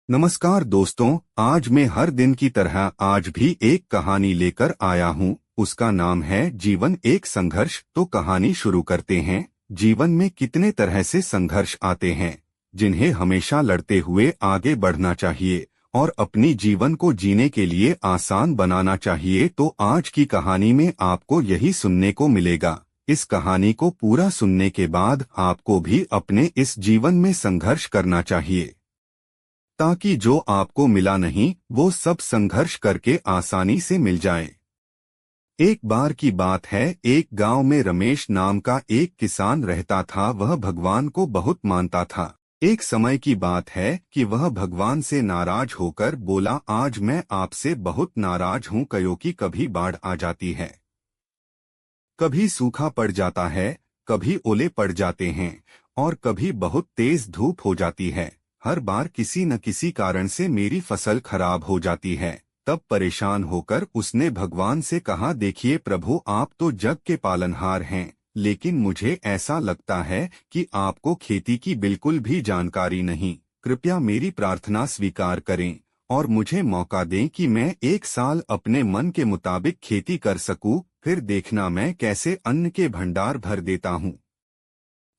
नमस्कार दोस्तों, आज मैं हर दिन की तरह आज भी एक कहानी लेकर आया हूँ। उसका नाम है जीवन एक संघर्ष। तो कहानी शुरू करते हैं। जीवन में कितने तरह से संघर्ष आते हैं जिन्हें हमेशा लड़ते हुए आगे बढ़ना चाहिए और अपनी जीवन को जीने के लिए आसान बनाना चाहिए। तो आज की कहानी में आपको यही सुनने को मिलेगा। इस कहानी को पूरा सुनने के बाद आपको भी अपने इस जीवन में संघर्ष करना चाहिए ताकि जो आपको मिला नहीं वो सब संघर्ष करके आसानी से मिल जाए। एक बार की बात है, एक गांव में रमेश नाम का एक किसान रहता था। वह भगवान को बहुत मानता था। एक समय की बात है कि वह भगवान से नाराज होकर बोला, आज मैं आपसे बहुत नाराज हूँ क्योंकि कभी बाढ़ आ जाती है, कभी सूखा पड़ जाता है, कभी ओले पड़ जाते हैं और कभी बहुत तेज धूप हो जाती है। हर बार किसी न किसी कारण से मेरी फसल खराब हो जाती है। तब परेशान होकर उसने भगवान से कहा, देखिए प्रभु, आप तो जग के पालनहार हैं, लेकिन मुझे ऐसा लगता है कि आपको खेती की बिल्कुल भी जानकारी नहीं। कृपया मेरी प्रार्थना स्वीकार करें और मुझे मौका दें कि मैं एक साल अपने मन के मुताबिक खेती कर सकूं। फिर देखना मैं कैसे अन्न के भंडार भर देता हूँ।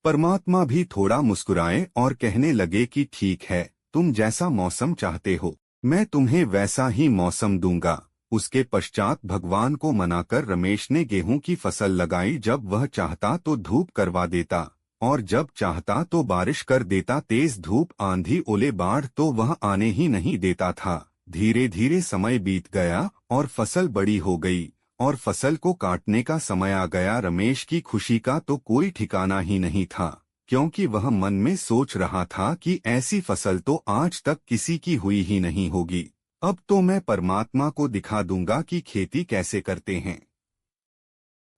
परमात्मा भी थोड़ा मुस्कुराए और कहने लगे कि ठीक है, तुम जैसा मौसम चाहते हो मैं तुम्हें वैसा ही मौसम दूंगा। उसके पश्चात भगवान को मनाकर रमेश ने गेहूं की फसल लगाई। जब वह चाहता तो धूप करवा देता और जब चाहता तो बारिश कर देता। तेज धूप, आंधी, ओले, बाढ़ तो वह आने ही नहीं देता था। धीरे धीरे समय बीत गया और फसल बड़ी हो गई और फसल को काटने का समय आ गया। रमेश की खुशी का तो कोई ठिकाना ही नहीं था, क्योंकि वह मन में सोच रहा था कि ऐसी फसल तो आज तक किसी की हुई ही नहीं होगी। अब तो मैं परमात्मा को दिखा दूंगा कि खेती कैसे करते हैं।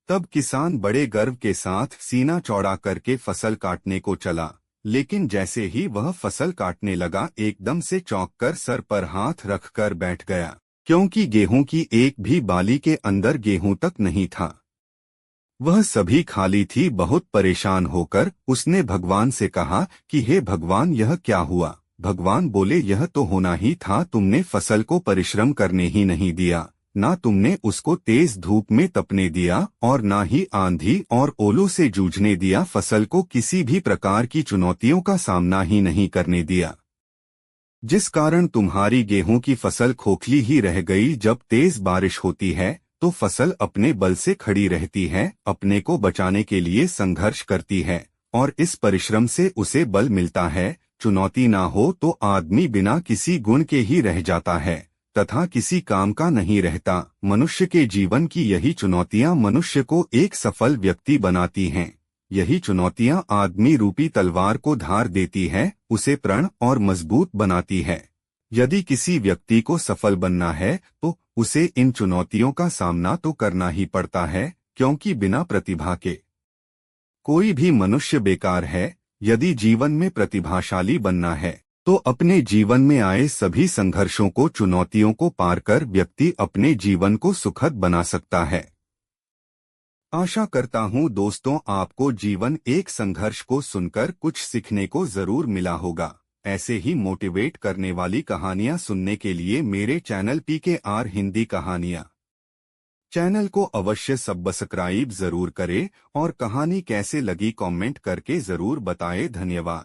तब किसान बड़े गर्व के साथ सीना चौड़ा करके फसल काटने को चला, लेकिन जैसे ही वह फसल काटने लगा, एकदम से चौंक कर सर पर हाथ रखकर बैठ गया, क्योंकि गेहूं की एक भी बाली के अंदर गेहूं तक नहीं था। वह सभी खाली थी। बहुत परेशान होकर उसने भगवान से कहा कि हे भगवान, यह क्या हुआ। भगवान बोले, यह तो होना ही था, तुमने फसल को परिश्रम करने ही नहीं दिया, ना तुमने उसको तेज धूप में तपने दिया और ना ही आंधी और ओलों से जूझने दिया। फसल को किसी भी प्रकार की चुनौतियों का सामना ही नहीं करने दिया, जिस कारण तुम्हारी गेहूं की फसल खोखली ही रह गई। जब तेज बारिश होती है तो फसल अपने बल से खड़ी रहती है, अपने को बचाने के लिए संघर्ष करती है और इस परिश्रम से उसे बल मिलता है। चुनौती ना हो तो आदमी बिना किसी गुण के ही रह जाता है तथा किसी काम का नहीं रहता। मनुष्य के जीवन की यही चुनौतियां मनुष्य को एक सफल व्यक्ति बनाती हैं। यही चुनौतियां आदमी रूपी तलवार को धार देती है, उसे प्रण और मजबूत बनाती है। यदि किसी व्यक्ति को सफल बनना है तो उसे इन चुनौतियों का सामना तो करना ही पड़ता है, क्योंकि बिना प्रतिभा के कोई भी मनुष्य बेकार है। यदि जीवन में प्रतिभाशाली बनना है तो अपने जीवन में आए सभी संघर्षों को, चुनौतियों को पार कर व्यक्ति अपने जीवन को सुखद बना सकता है। आशा करता हूँ दोस्तों, आपको जीवन एक संघर्ष को सुनकर कुछ सीखने को जरूर मिला होगा। ऐसे ही मोटिवेट करने वाली कहानियाँ सुनने के लिए मेरे चैनल PKR हिंदी कहानियाँ चैनल को अवश्य सब्सक्राइब जरूर करें और कहानी कैसे लगी कमेंट करके जरूर बताएं। धन्यवाद।